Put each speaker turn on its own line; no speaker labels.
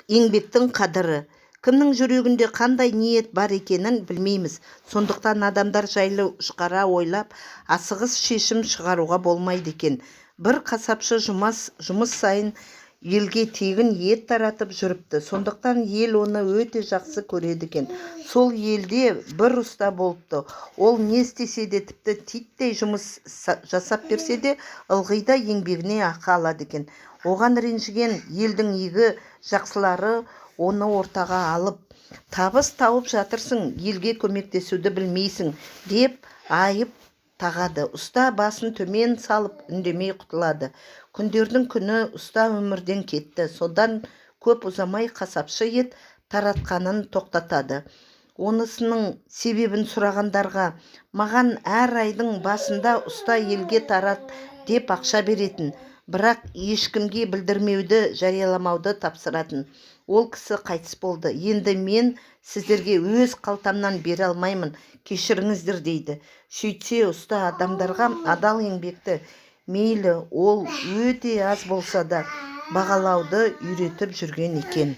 еңбектің қадірі. Кімнің жүрегінде қандай ниет бар екенін білмейміз. Сондықтан адамдар жайлы ұшқара ойлап, асығыс шешім шығаруға болмайды екен. Бір қасапшы жұмыс сайын елге тегін ет таратып жүріпті. Сондықтан ел оны өте жақсы көреді екен. Сол елде бір ұста болыпты. Ол не істесе де, тіпті титтей жұмыс жасап берсе де, ылғи да еңбегіне ақы алады екен. Оған ренжіген елдің игі жақсылары оны ортаға алып, табыс тауып жатырсың, елге көмектесуді білмейсің деп айып тағады. Ұста басын төмен салып үндемей құтылады. Күндердің күні ұста өмірден кетті. Содан көп ұзамай қасапшы ет таратқанын тоқтатады. Онысының себебін сұрағандарға, маған әр айдың басында ұста елге тарат деп ақша беретін, бірақ ешкімге білдірмеуді, жарияламауды тапсыратын. Ол кісі қайтыс болды. Енді мен сіздерге өз қалтамнан бере алмаймын, кешіріңіздер дейді. Сөйтсе ұста адамдарға адал еңбекті, мейлі ол өте аз болса да, бағалауды үйретіп жүрген екен.